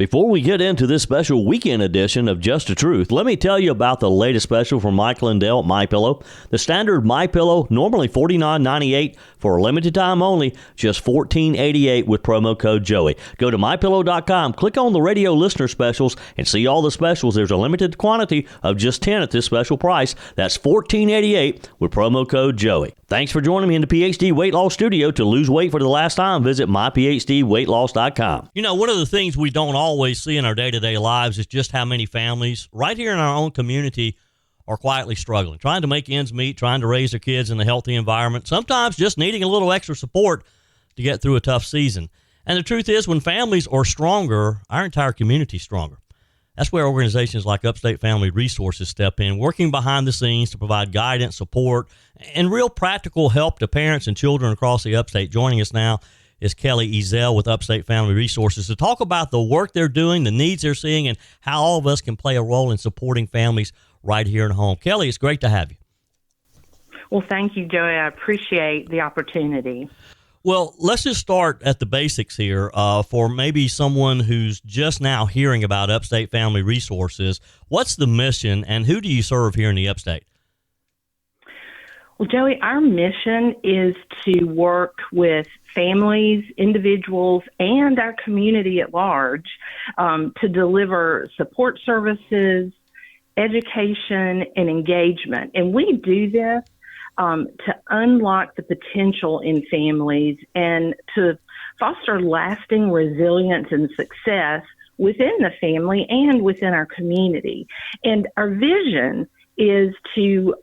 Before we get into this special weekend edition of Just the Truth, let me tell you about the latest special from Michael and Dell at MyPillow. The standard MyPillow, normally $49.98 for a limited time only, just $14.88 with promo code Joey. Go to MyPillow.com, click on the radio listener specials, and see all the specials. There's a limited quantity of just 10 at this special price. That's $14.88 with promo code Joey. Thanks for joining me in the PhD Weight Loss Studio. To lose weight for the last time, visit myphdweightloss.com. You know, one of the things we don't always see in our day-to-day lives is just how many families right here in our own community are quietly struggling, trying to make ends meet, trying to raise their kids in a healthy environment, sometimes just needing a little extra support to get through a tough season. And the truth is, when families are stronger, our entire community is stronger. That's where organizations like Upstate Family Resources step in, working behind the scenes to provide guidance, support, and real practical help to parents and children across the upstate. Joining us now is Kelley Ezelle with Upstate Family Resources to talk about the work they're doing, the needs they're seeing, and how all of us can play a role in supporting families right here at home. Kelley, it's great to have you. Well, thank you, Joey. I appreciate the opportunity. Well, let's just start at the basics here for maybe someone who's just now hearing about Upstate Family Resources. What's the mission, and who do you serve here in the Upstate? Well, Joey, our mission is to work with families, individuals, and our community at large to deliver support services, education, and engagement. And we do this to unlock the potential in families and to foster lasting resilience and success within the family and within our community. And our vision is to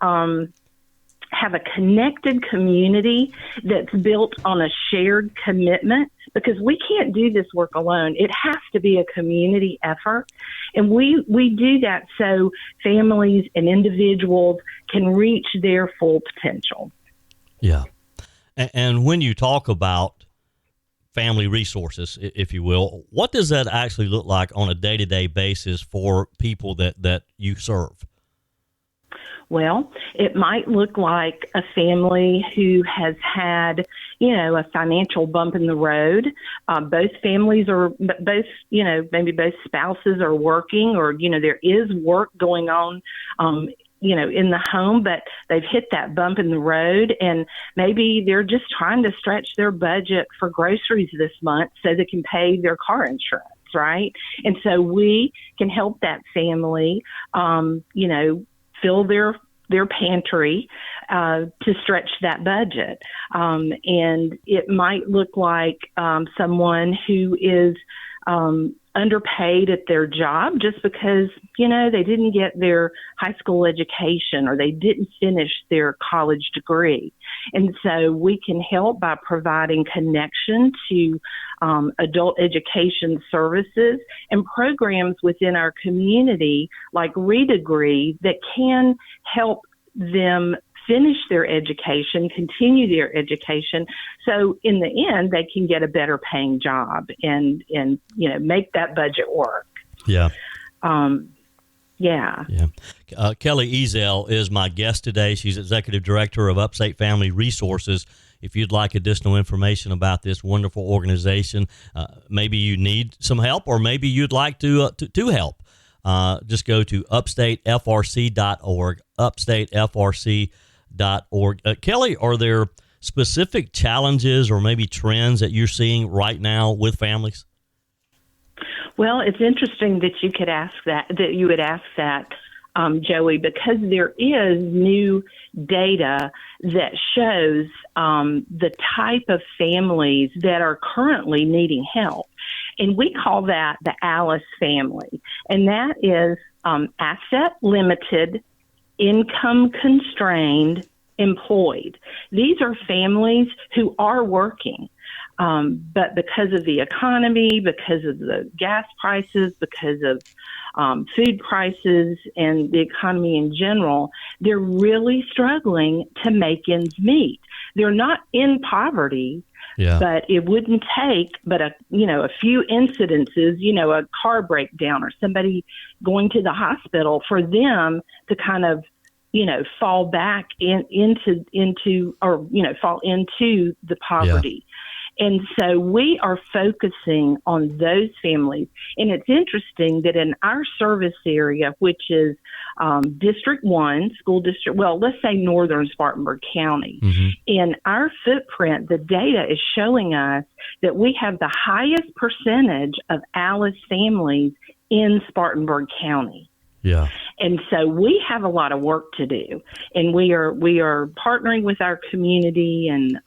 have a connected community that's built on a shared commitment, because we can't do this work alone. It has to be a community effort. And we do that so families and individuals can reach their full potential. Yeah. And when you talk about family resources, if you will, what does that actually look like on a day-to-day basis for people that you serve? Well, it might look like a family who has had, a financial bump in the road. Both families are, maybe both spouses are working, or, there is work going on, in the home, but they've hit that bump in the road, and maybe they're just trying to stretch their budget for groceries this month so they can pay their car insurance, right? And so we can help that family, fill their pantry to stretch that budget. And it might look like someone who is underpaid at their job just because, they didn't get their high school education or they didn't finish their college degree. And so we can help by providing connection to adult education services and programs within our community like Redegree that can help them finish their education, continue their education, so in the end they can get a better paying job and make that budget work. Yeah. Yeah. Kelley Ezelle is my guest today. She's Executive Director of Upstate Family Resources. If you'd like additional information about this wonderful organization, maybe you need some help, or maybe you'd like to help, just go to upstatefrc.org, upstatefrc.org. Kelley, are there specific challenges or maybe trends that you're seeing right now with families? Well, it's interesting that you would ask that, Joey, because there is new data that shows the type of families that are currently needing help. And we call that the Alice family. And that is asset limited, income constrained, employed. These are families who are working. But because of the economy, because of the gas prices, because of food prices and the economy in general, they're really struggling to make ends meet. They're not in poverty, but it wouldn't take but a few incidences, a car breakdown or somebody going to the hospital for them to kind of fall back fall into the poverty. And so we are focusing on those families. And it's interesting that in our service area, which is District 1, school district, well, let's say northern Spartanburg County, in our footprint, the data is showing us that we have the highest percentage of Alice families in Spartanburg County. Yeah. And so we have a lot of work to do, and we are partnering with our community and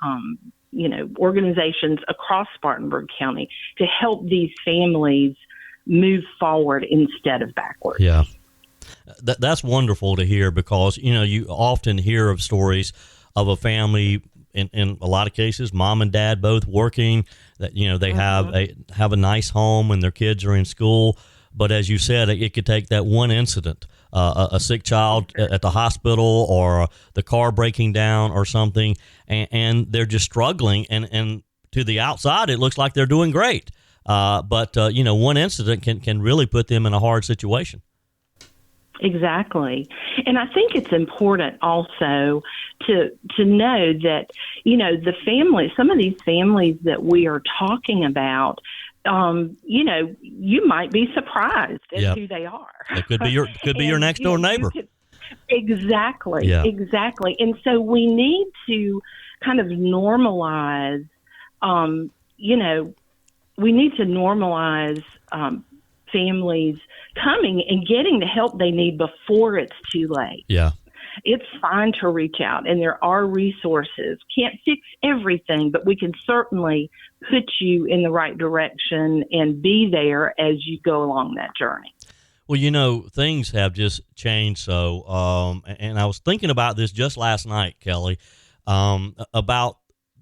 organizations across Spartanburg County to help these families move forward instead of backwards. Yeah. That's wonderful to hear, because, you often hear of stories of a family, in a lot of cases, mom and dad both working, that, they have a nice home and their kids are in school. But as you said, it could take that one incident, a sick child at the hospital, or the car breaking down or something, and they're just struggling. And to the outside, it looks like they're doing great. But one incident can really put them in a hard situation. Exactly. And I think it's important also to know that, the family, some of these families that we are talking about, you might be surprised at who they are. It could be your next door neighbor. Exactly. Yeah. Exactly. And so we need to kind of normalize, families coming and getting the help they need before it's too late. Yeah. It's fine to reach out, and there are resources. Can't fix everything, but we can certainly put you in the right direction and be there as you go along that journey. Well, things have just changed. So, and I was thinking about this just last night, Kelley, about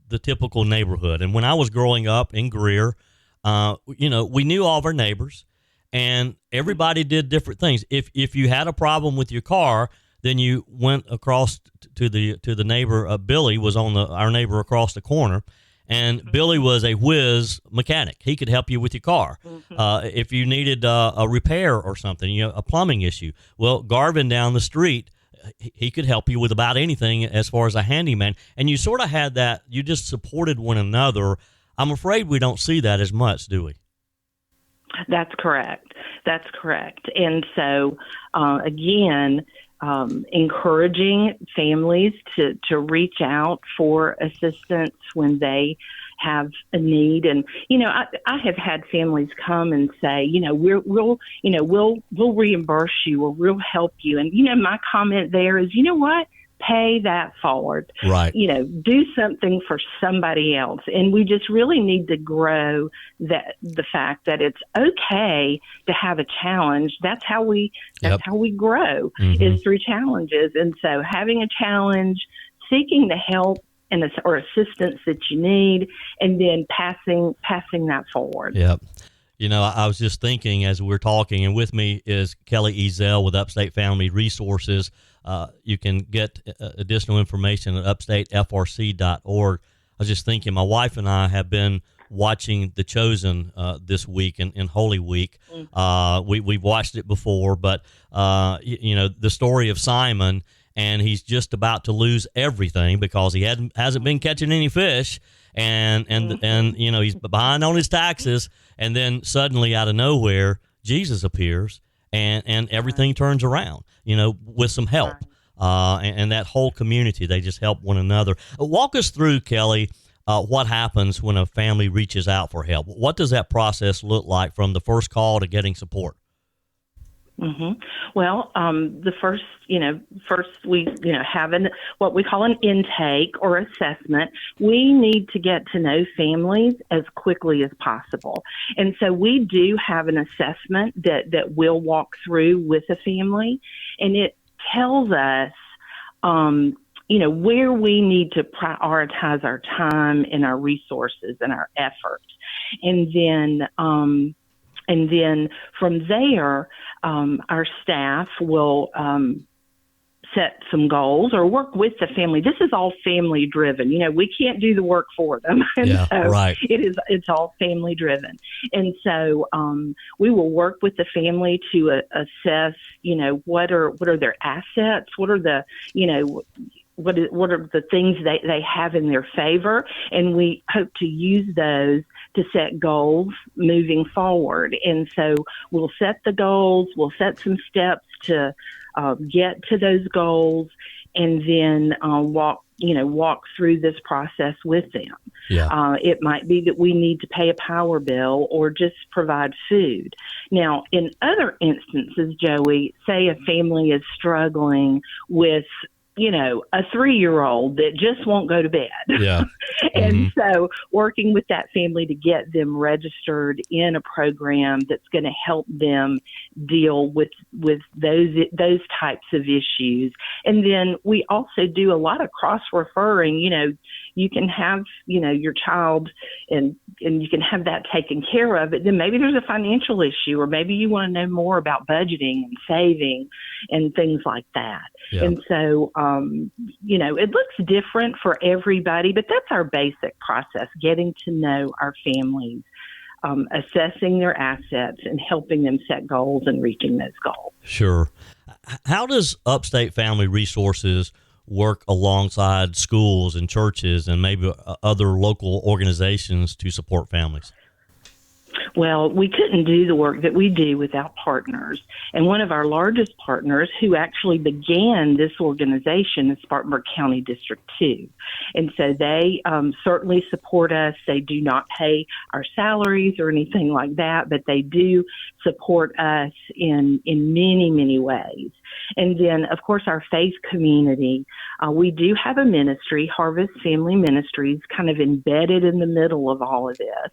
the typical neighborhood. And when I was growing up in Greer, we knew all of our neighbors, and everybody did different things. If you had a problem with your car, then you went across to the neighbor. Billy was our neighbor across the corner, and Billy was a whiz mechanic. He could help you with your car. If you needed a repair or something, a plumbing issue. Well, Garvin down the street, he could help you with about anything as far as a handyman. And you sort of had that. You just supported one another. I'm afraid we don't see that as much, do we? That's correct. And so, again, encouraging families to reach out for assistance when they have a need. And, I have had families come and say, we'll reimburse you, or we'll help you. And, my comment there is, what? Pay that forward. Right. Do something for somebody else. And we just really need to grow the fact that it's okay to have a challenge. That's how we grow, is through challenges. And so having a challenge, seeking the help or assistance that you need, and then passing that forward. Yep. I was just thinking as we were talking, and with me is Kelley Ezelle with Upstate Family Resources. You can get additional information at upstatefrc.org. I was just thinking, my wife and I have been watching The Chosen this week in Holy Week. We've watched it before, but the story of Simon, and he's just about to lose everything because he hasn't been catching any fish, and he's behind on his taxes, and then suddenly out of nowhere Jesus appears, and everything turns around, with some help. And that whole community, they just help one another. Walk us through, Kelley, what happens when a family reaches out for help. What does that process look like from the first call to getting support? Well, the first we, have what we call an intake or assessment. We need to get to know families as quickly as possible. And so we do have an assessment that we'll walk through with a family, and it tells us, where we need to prioritize our time and our resources and our efforts. And then from there, our staff will set some goals or work with the family. This is all family driven. We can't do the work for them. Right. It's all family driven. And so we will work with the family to assess, what are their assets? What are the, what are the things they have in their favor, and we hope to use those to set goals moving forward. And so we'll set the goals, we'll set some steps to get to those goals, and then walk through this process with them. Yeah. It might be that we need to pay a power bill or just provide food. Now, in other instances, Joey, say a family is struggling with a 3-year-old that just won't go to bed. Yeah. And so working with that family to get them registered in a program that's going to help them deal with those types of issues. And then we also do a lot of cross-referring. You can have, your child and you can have that taken care of, but then maybe there's a financial issue, or maybe you want to know more about budgeting and saving and things like that. Yeah. And so, it looks different for everybody, but that's our basic process, getting to know our families, assessing their assets and helping them set goals and reaching those goals. Sure. How does Upstate Family Resources work alongside schools and churches and maybe other local organizations to support families? Well, we couldn't do the work that we do without partners. And one of our largest partners, who actually began this organization, is Spartanburg County District 2. And so they certainly support us. They do not pay our salaries or anything like that, but they do support us in many, many ways. And then, of course, our faith community. We do have a ministry, Harvest Family Ministries, kind of embedded in the middle of all of this.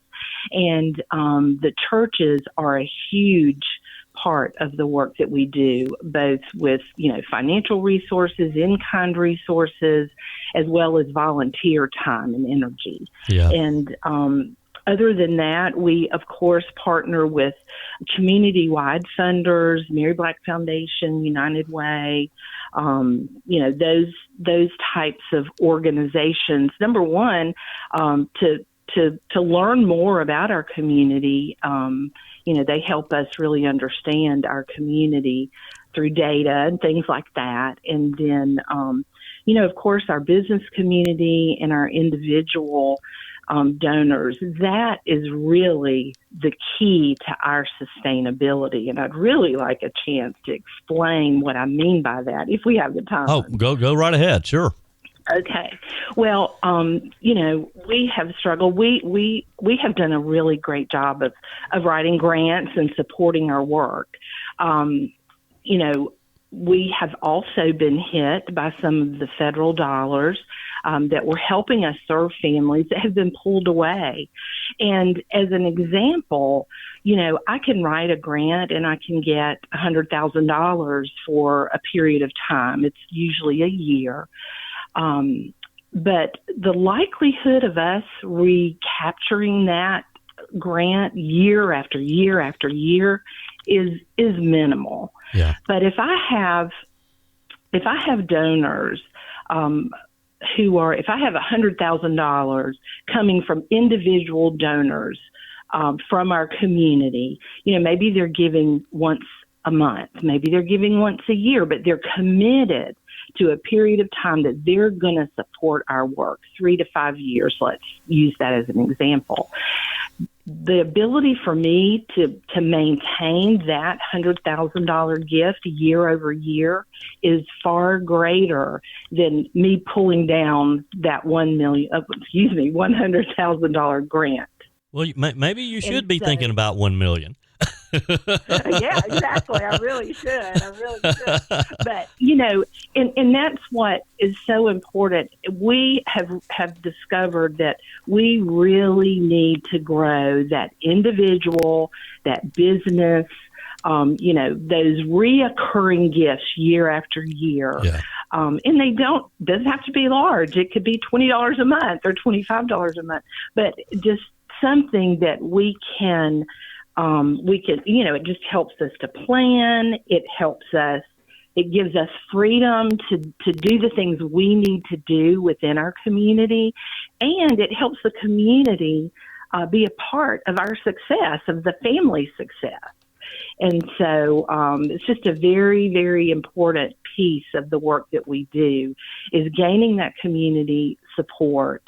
And the churches are a huge part of the work that we do, both with, financial resources, in-kind resources, as well as volunteer time and energy. Yeah. And other than that, we, of course, partner with community-wide funders, Mary Black Foundation, United Way, those types of organizations. Number one, to learn more about our community. They help us really understand our community through data and things like that. And then, of course, our business community and our individual donors, that is really the key to our sustainability. And I'd really like a chance to explain what I mean by that, if we have the time. Oh, go right ahead. Sure. Okay. Well, we have struggled. We have done a really great job of writing grants and supporting our work. We have also been hit by some of the federal dollars that were helping us serve families that have been pulled away. And as an example, I can write a grant and I can get $100,000 for a period of time. It's usually a year. But the likelihood of us recapturing that grant year after year after year is minimal. Yeah. But if I have donors if I have $100,000 coming from individual donors from our community, maybe they're giving once a month, maybe they're giving once a year, but they're committed to a period of time that they're going to support our work, 3 to 5 years. Let's use that as an example. The ability for me to maintain that $100,000 gift year over year is far greater than me pulling down that $100,000 grant. Well, maybe you should be thinking about 1 million. Yeah, exactly. I really should. But, and that's what is so important. We have discovered that we really need to grow that individual, that business, those reoccurring gifts year after year. Yeah. And doesn't have to be large. It could be $20 a month or $25 a month, but just something that we can, it just helps us to plan. It gives us freedom to do the things we need to do within our community. And it helps the community be a part of our success, of the family's success. And so it's just a very, very important piece of the work that we do is gaining that community support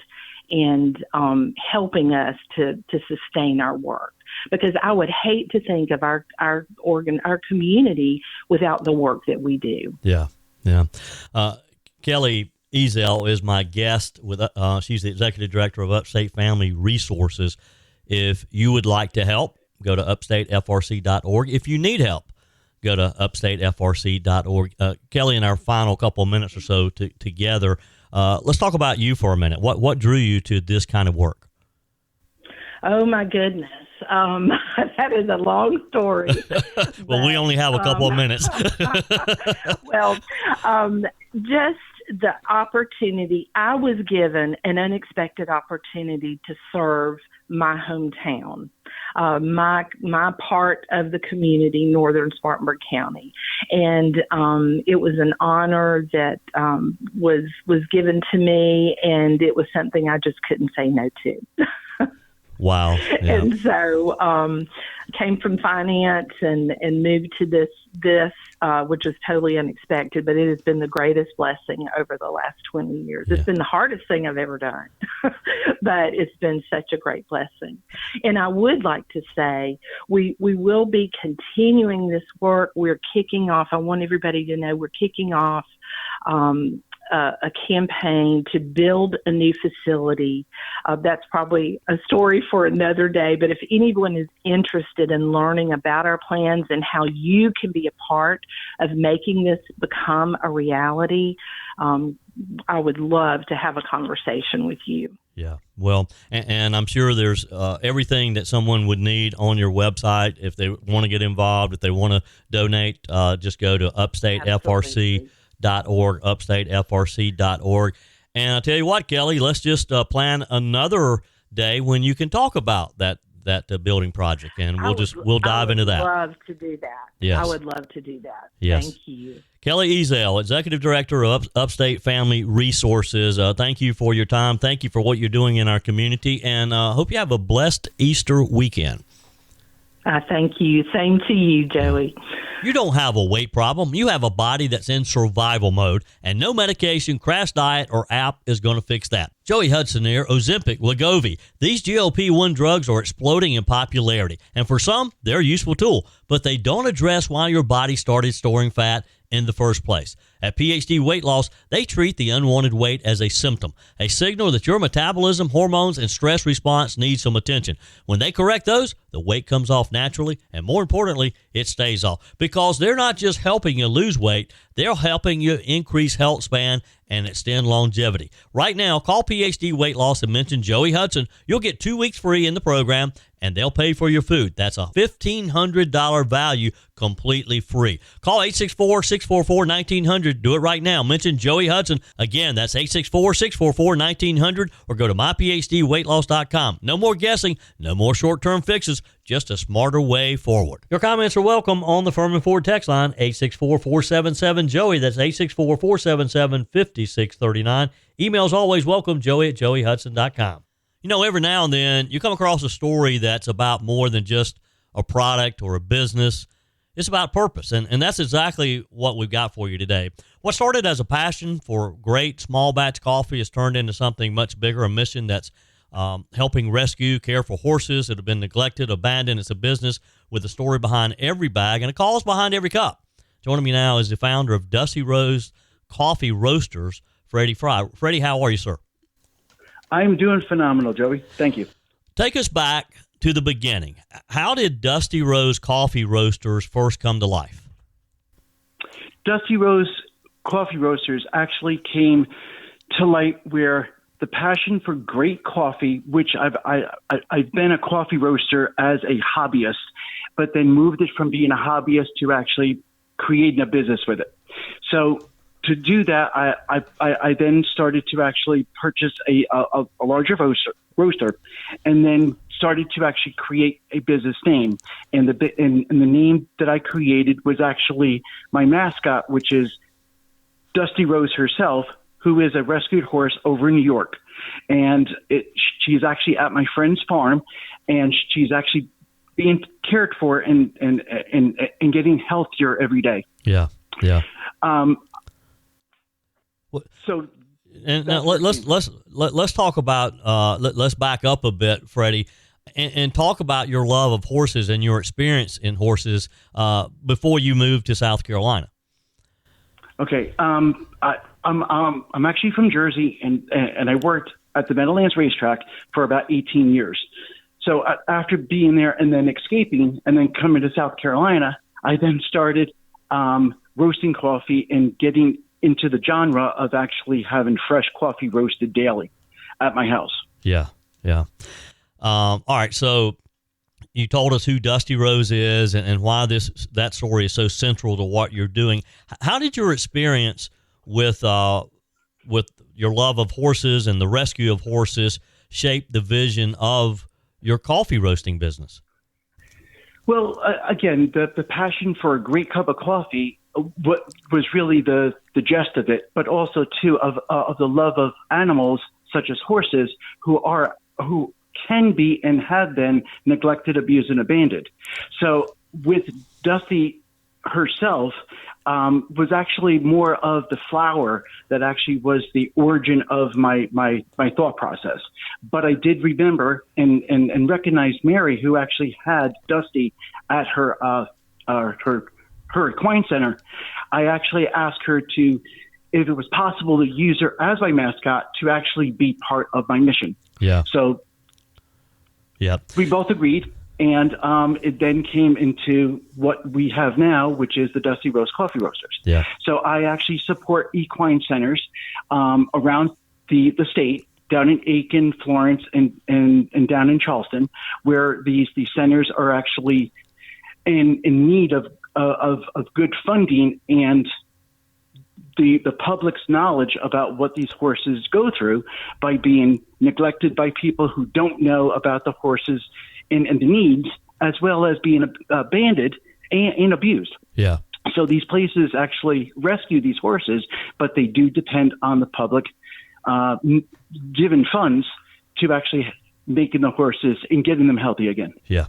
and helping us to sustain our work. Because I would hate to think of our community without the work that we do. Yeah. Kelley Ezelle is my guest. She's the executive director of Upstate Family Resources. If you would like to help, go to upstatefrc.org. If you need help, go to upstatefrc.org. Kelley, in our final couple of minutes or so together, let's talk about you for a minute. What drew you to this kind of work? Oh, my goodness. That is a long story. Well, we only have a couple of minutes. Well, just the opportunity. I was given an unexpected opportunity to serve my hometown, my part of the community, northern Spartanburg County. And it was an honor that was given to me, and it was something I just couldn't say no to. Wow. Yeah. And so came from finance and moved to this which was totally unexpected, but it has been the greatest blessing over the last 20 years. It's been the hardest thing I've ever done, but it's been such a great blessing. And I would like to say we will be continuing this work. We're kicking off. I want everybody to know we're kicking off a campaign to build a new facility. That's probably a story for another day, but if anyone is interested in learning about our plans and how you can be a part of making this become a reality, I would love to have a conversation with you. Yeah, well, and I'm sure there's everything that someone would need on your website if they want to get involved, if they want to donate, just go to upstatefrc.org, upstatefrc.org. And I'll tell you what, Kelley, let's just plan another day when you can talk about that building project, and we'll dive into that. I would love to do that. Yes. I would love to do that. Yes. Thank you. Kelley Ezelle, Executive Director of Upstate Family Resources. Thank you for your time. Thank you for what you're doing in our community, and hope you have a blessed Easter weekend. Thank you. Same to you, Joey. You don't have a weight problem. You have a body that's in survival mode, and no medication, crash diet, or app is going to fix that. Joey Hudson here, Ozempic, Wegovy. These GLP-1 drugs are exploding in popularity, and for some, they're a useful tool, but they don't address why your body started storing fat in the first place. At PhD Weight Loss, they treat the unwanted weight as a symptom, a signal that your metabolism, hormones, and stress response need some attention. When they correct those, the weight comes off naturally, and more importantly, it stays off. Because they're not just helping you lose weight, they're helping you increase health span and extend longevity. Right now, call PhD Weight Loss and mention Joey Hudson. You'll get 2 weeks free in the program, and they'll pay for your food. That's a $1,500 value, completely free. Call 864-644-1900. Do it right now. Mention Joey Hudson. Again, that's 864-644-1900, or go to myphdweightloss.com. No more guessing, no more short-term fixes, just a smarter way forward. Your comments are welcome on the Furman Ford text line, 864-477-JOEY. That's 864-477-5639. Email's always welcome, joey@joeyhudson.com. You know, every now and then you come across a story that's about more than just a product or a business. It's about purpose, and that's exactly what we've got for you today. What started as a passion for great small batch coffee has turned into something much bigger, a mission that's helping rescue, care for horses that have been neglected, abandoned. It's a business with a story behind every bag and a cause behind every cup. Joining me now is the founder of Dusty Rose Coffee Roasters, Freddie Frei. Freddie, how are you, sir? I'm doing phenomenal, Joey. Thank you. Take us back to the beginning. How did Dusty Rose Coffee Roasters first come to life? Dusty Rose Coffee Roasters actually came to light where the passion for great coffee, which I've been a coffee roaster as a hobbyist, but then moved it from being a hobbyist to actually creating a business with it. So to do that, I then started to actually purchase a larger roaster, and then started to actually create a business name. And the name that I created was actually my mascot, which is Dusty Rose herself, who is a rescued horse over in New York. And she's actually at my friend's farm, and she's actually being cared for and getting healthier every day. Yeah. So, and now let's talk about let's back up a bit, Freddie, and talk about your love of horses and your experience in horses before you moved to South Carolina. Okay, I'm actually from Jersey, and I worked at the Meadowlands Racetrack for about 18 years. So after being there and then escaping and then coming to South Carolina, I then started roasting coffee and getting into the genre of actually having fresh coffee roasted daily at my house. Yeah. All right, so you told us who Dusty Rose is and why that story is so central to what you're doing. How did your experience with your love of horses and the rescue of horses shape the vision of your coffee roasting business? Well, again, the passion for a great cup of coffee what was really the gist of it, but also too of the love of animals such as horses who can be and have been neglected, abused, and abandoned. So with Dusty herself was actually more of the flower that actually was the origin of my thought process. But I did remember and recognize Mary, who actually had Dusty at her equine center. I actually asked her if it was possible to use her as my mascot to actually be part of my mission. Yeah. So we both agreed. And it then came into what we have now, which is the Dusty Rose Coffee Roasters. Yeah. So I actually support equine centers around the state, down in Aiken, Florence, and down in Charleston, where these centers are actually in need of good funding and the public's knowledge about what these horses go through by being neglected by people who don't know about the horses and the needs, as well as being abandoned and abused. Yeah. So these places actually rescue these horses, but they do depend on the public given funds to actually making the horses and getting them healthy again. Yeah.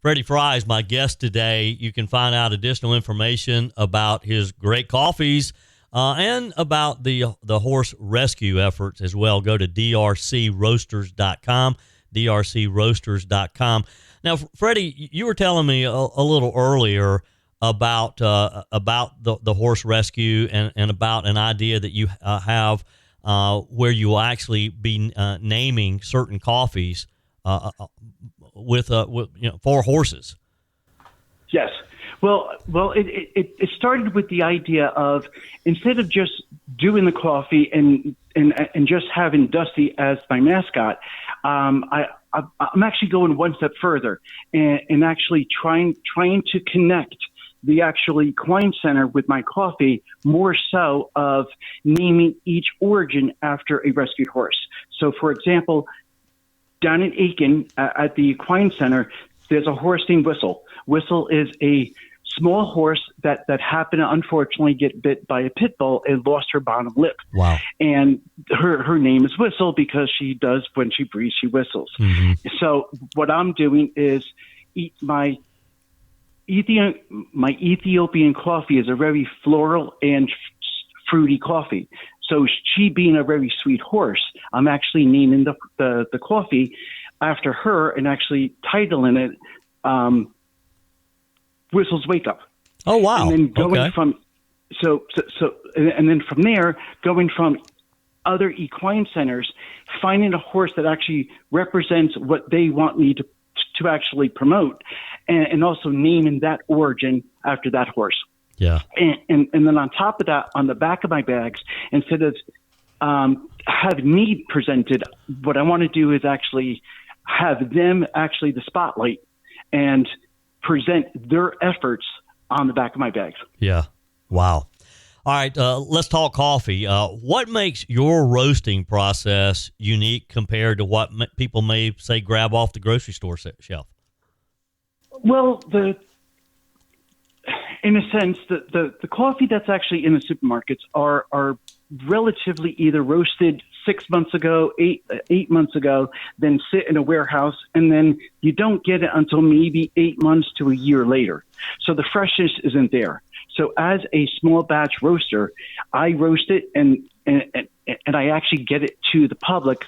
Freddie Frei is my guest today. You can find out additional information about his great coffees and about the horse rescue efforts as well. Go to drcroasters.com. drcroasters.com. Now, Freddie, you were telling me a little earlier about the horse rescue and about an idea that you have where you will actually be naming certain coffees with for horses. Yes. Well, it started with the idea of instead of just doing the coffee and just having Dusty as my mascot, I'm actually going one step further and actually trying to connect the actual equine center with my coffee more so of naming each origin after a rescued horse. So, for example, down in Aiken at the equine center, there's a horse named Whistle. Whistle is a small horse that happened to unfortunately get bit by a pit bull and lost her bottom lip. Wow. And her name is Whistle because she does, when she breathes, she whistles. Mm-hmm. So what I'm doing is my Ethiopian coffee is a very floral and fruity coffee. So she being a very sweet horse, I'm actually naming the coffee after her and actually titling it Whistle's Wake Up. Oh, wow. And then going from and then from there, going from other equine centers, finding a horse that actually represents what they want me to actually promote, and also naming that origin after that horse. Yeah. And then on top of that, on the back of my bags, instead of have me presented, what I want to do is actually have them actually the spotlight and present their efforts on the back of my bags. Yeah. Wow. All right. Let's talk coffee. What makes your roasting process unique compared to what people may say grab off the grocery store shelf? Well, in a sense, the coffee that's actually in the supermarkets are relatively either roasted 6 months ago, eight months ago, then sit in a warehouse, and then you don't get it until maybe 8 months to a year later. So the freshness isn't there. So as a small batch roaster, I roast it, and and I actually get it to the public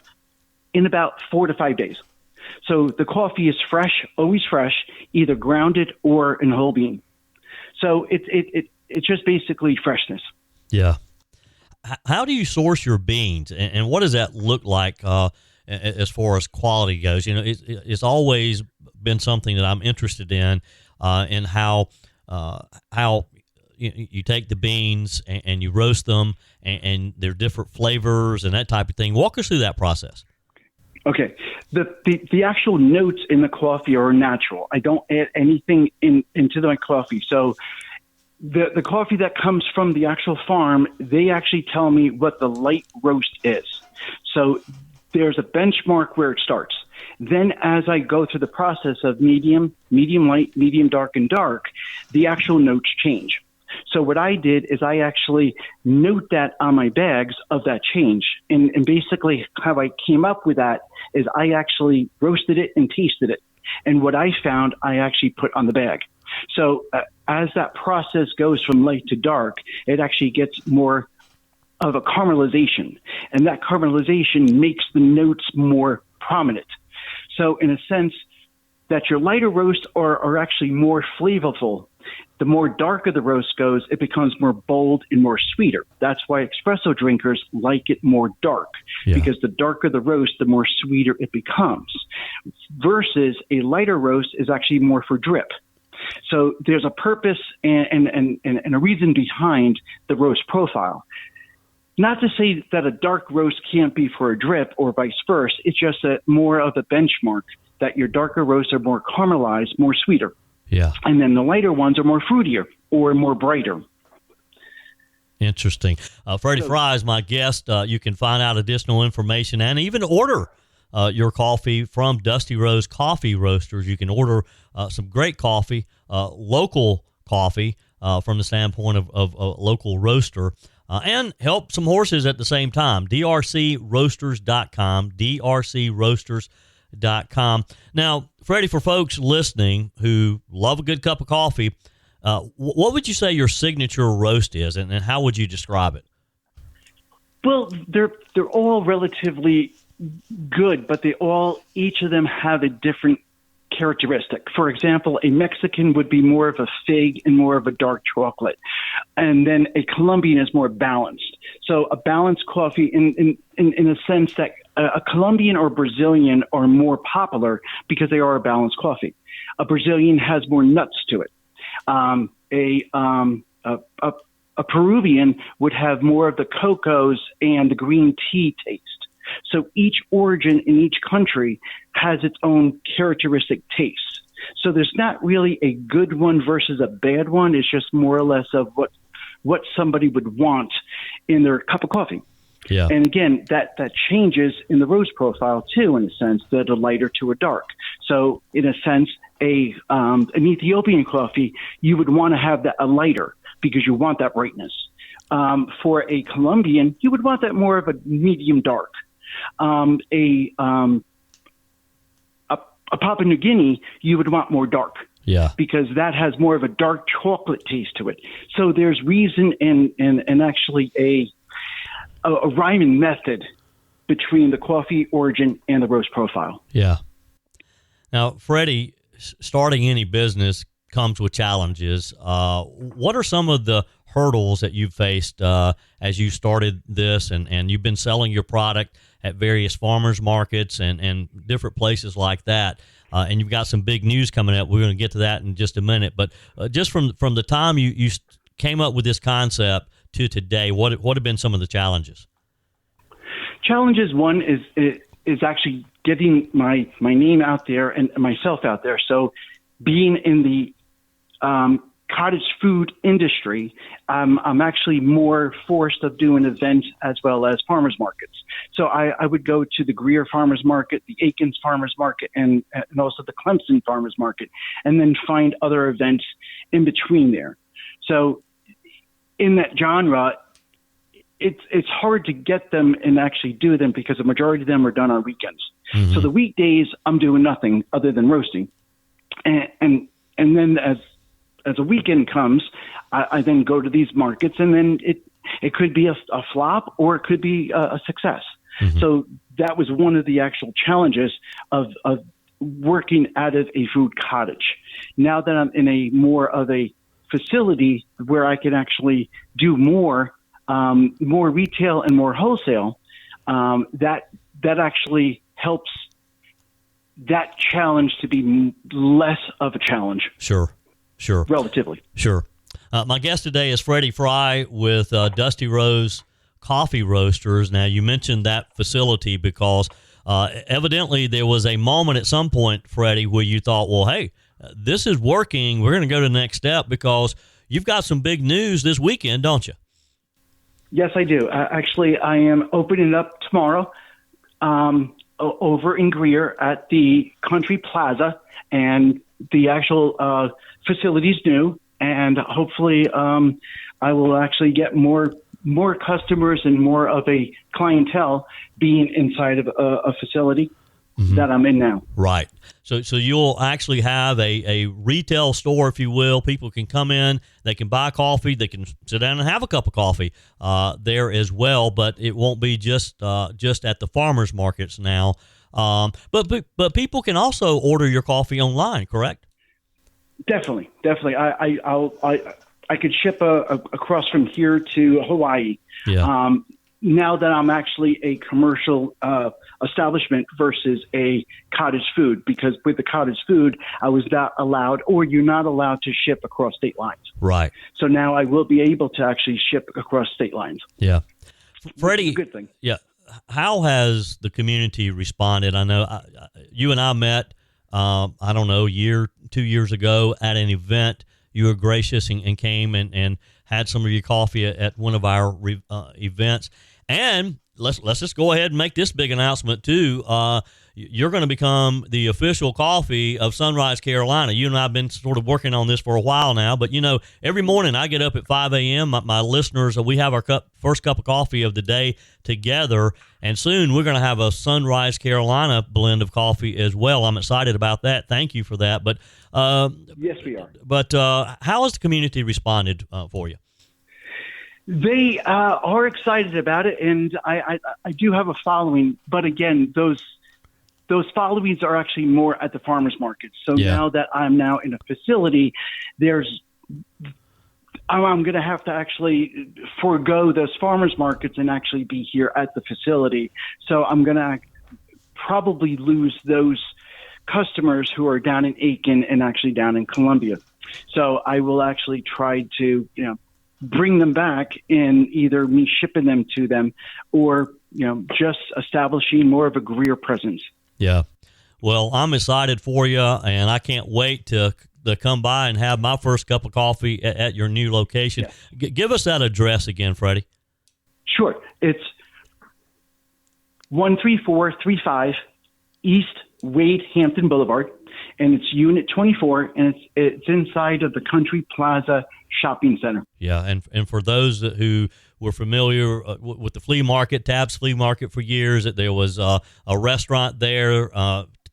in about 4 to 5 days. So the coffee is fresh, always fresh, either grounded or in whole bean. So it's just basically freshness. Yeah. How do you source your beans, and what does that look like as far as quality goes? You know, it's always been something that I'm interested in how you take the beans and you roast them, and there are different flavors and that type of thing. Walk us through that process. Okay. The actual notes in the coffee are natural. I don't add anything into my coffee. So the coffee that comes from the actual farm, they actually tell me what the light roast is. So there's a benchmark where it starts. Then as I go through the process of medium light, medium dark, and dark, the actual notes change. So what I did is I actually note that on my bags of that change. And basically how I came up with that is I actually roasted it and tasted it. And what I found, I actually put on the bag. So as that process goes from light to dark, it actually gets more of a caramelization. And that caramelization makes the notes more prominent. So in a sense that your lighter roasts are actually more flavorful. The more darker the roast goes, it becomes more bold and more sweeter. That's why espresso drinkers like it more dark, because the darker the roast, the more sweeter it becomes. Versus a lighter roast is actually more for drip. So there's a purpose and a reason behind the roast profile. Not to say that a dark roast can't be for a drip or vice versa. It's just that more of a benchmark that your darker roasts are more caramelized, more sweeter. Yeah. And then the lighter ones are more fruitier or more brighter. Interesting. Freddie Frei is my guest. You can find out additional information and even order your coffee from Dusty Rose Coffee Roasters. You can order some great coffee, local coffee from the standpoint of a local roaster, and help some horses at the same time. drcroasters.com, drcroasters.com. Now, Freddie, for folks listening who love a good cup of coffee, what would you say your signature roast is, and how would you describe it? Well, they're all relatively good, but each of them have a different characteristic. For example, a Mexican would be more of a fig and more of a dark chocolate, and then a Colombian is more balanced. So a balanced coffee in a sense that a Colombian or Brazilian are more popular because they are a balanced coffee. A Brazilian has more nuts to it. A Peruvian would have more of the cocos and the green tea taste. So each origin in each country has its own characteristic taste. So there's not really a good one versus a bad one. It's just more or less of what somebody would want in their cup of coffee. Yeah. And again, that changes in the roast profile too, in a sense, that a lighter to a dark. So in a sense, an Ethiopian coffee, you would want to have that a lighter because you want that brightness. For a Colombian, you would want that more of a medium dark. A Papua New Guinea, you would want more dark. Yeah. Because that has more of a dark chocolate taste to it. So there's reason and actually a rhyming method between the coffee origin and the roast profile. Yeah. Now, Freddie, starting any business comes with challenges. What are some of the hurdles that you've faced as you started this and you've been selling your product at various farmers markets and different places like that? And you've got some big news coming up. We're going to get to that in just a minute. But just from the time you came up with this concept to today, what have been some of the challenges? Challenges, one is actually getting my name out there and myself out there. So being in the cottage food industry, I'm actually more forced of doing events as well as farmers markets. So I would go to the Greer Farmers Market, the Aikens Farmers Market, and also the Clemson Farmers Market, and then find other events in between there. So in that genre, it's hard to get them and actually do them because the majority of them are done on weekends. Mm-hmm. So the weekdays, I'm doing nothing other than roasting. And then as a weekend comes, I then go to these markets, and then it It could be a flop or it could be a success. Mm-hmm. So that was one of the actual challenges of working out of a food cottage. Now that I'm in a more of a facility where I can actually do more retail and more wholesale, that actually helps that challenge to be less of a challenge. Sure. Relatively. Sure. My guest today is Freddie Frei with Dusty Rose Coffee Roasters. Now, you mentioned that facility because evidently there was a moment at some point, Freddie, where you thought, well, hey, this is working. We're going to go to the next step because you've got some big news this weekend, don't you? Yes, I do. Actually, I am opening up tomorrow over in Greer at the Country Plaza, and the actual facility's new, and hopefully I will actually get more customers and more of a clientele being inside of a facility that I'm in now. Right. So you'll actually have a retail store, if you will. People can come in, they can buy coffee, they can sit down and have a cup of coffee there as well. But it won't be just at the farmers markets now. But people can also order your coffee online, correct? Definitely. I could ship across from here to Hawaii. Yeah. Now that I'm actually a commercial establishment versus a cottage food, because with the cottage food, I was not allowed, or you're not allowed to ship across state lines. Right. So now I will be able to actually ship across state lines. Yeah. Freddie, good thing. Yeah. How has the community responded? I know you and I met, I don't know, 2 years ago at an event. You were gracious and came and had some of your coffee at one of our events. And let's just go ahead and make this big announcement too. You're going to become the official coffee of Sunrise, Carolina. You and I have been sort of working on this for a while now, but every morning I get up at 5 a.m. My listeners, we have our first cup of coffee of the day together, and soon we're going to have a Sunrise, Carolina blend of coffee as well. I'm excited about that. Thank you for that. But yes, we are. But how has the community responded for you? They are excited about it, and I do have a following. But again, those followings are actually more at the farmers market. So now that I'm now in a facility, I'm going to have to actually forego those farmers markets and actually be here at the facility. So I'm going to probably lose those customers who are down in Aiken and actually down in Columbia. So I will actually try to, bring them back in either me shipping them to them or, just establishing more of a Greer presence. Yeah. Well, I'm excited for you, and I can't wait to come by and have my first cup of coffee at your new location. Yes. Give us that address again, Freddie. Sure. It's 13435 East Wade Hampton Boulevard, and it's Unit 24, and it's inside of the Country Plaza Shopping Center. Yeah, and for those who were familiar with the flea market, Tab's Flea Market for years, there was a restaurant there,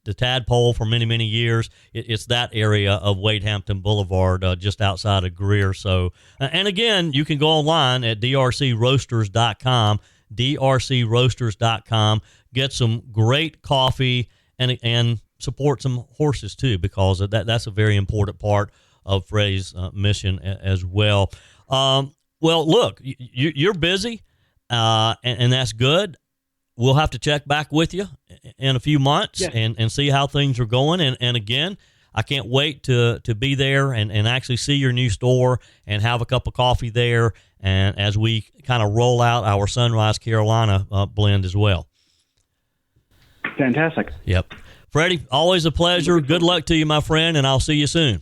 the Tadpole for many, many years. It's that area of Wade Hampton Boulevard, just outside of Greer. So, and again, you can go online at drcroasters.com, drcroasters.com, get some great coffee and support some horses too, because that's a very important part of Freddie's mission as well. Well, look, you're busy, and that's good. We'll have to check back with you in a few months and see how things are going. And again, I can't wait to be there and actually see your new store and have a cup of coffee there, and as we kind of roll out our Sunrise, Carolina blend as well. Fantastic. Yep. Freddie, always a pleasure. Good luck to you, my friend, and I'll see you soon.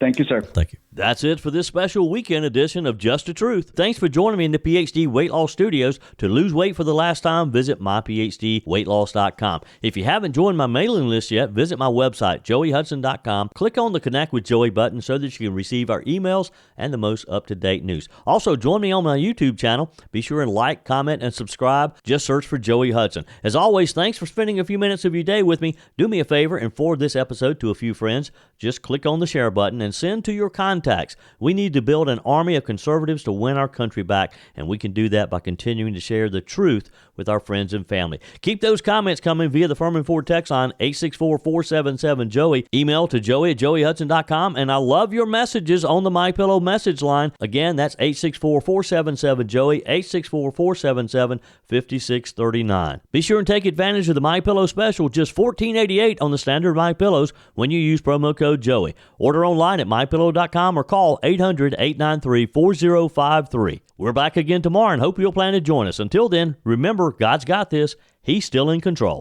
Thank you, sir. Thank you. That's it for this special weekend edition of Just the Truth. Thanks for joining me in the PhD Weight Loss Studios. To lose weight for the last time, visit myphdweightloss.com. If you haven't joined my mailing list yet, visit my website, joeyhudson.com. Click on the Connect with Joey button so that you can receive our emails and the most up-to-date news. Also, join me on my YouTube channel. Be sure and like, comment, and subscribe. Just search for Joey Hudson. As always, thanks for spending a few minutes of your day with me. Do me a favor and forward this episode to a few friends. Just click on the share button and send to your contacts contacts. We need to build an army of conservatives to win our country back, and we can do that by continuing to share the truth with our friends and family. Keep those comments coming via the Furman Ford text line 864-477-JOEY. Email to joey@joeyhudson.com, and I love your messages on the MyPillow message line. Again, that's 864-477-JOEY, 864-477-5639. Be sure and take advantage of the MyPillow special, just $14.88 on the standard MyPillows when you use promo code Joey. Order online at MyPillow.com or call 800-893-4053. We're back again tomorrow and hope you'll plan to join us. Until then, remember, God's got this. He's still in control.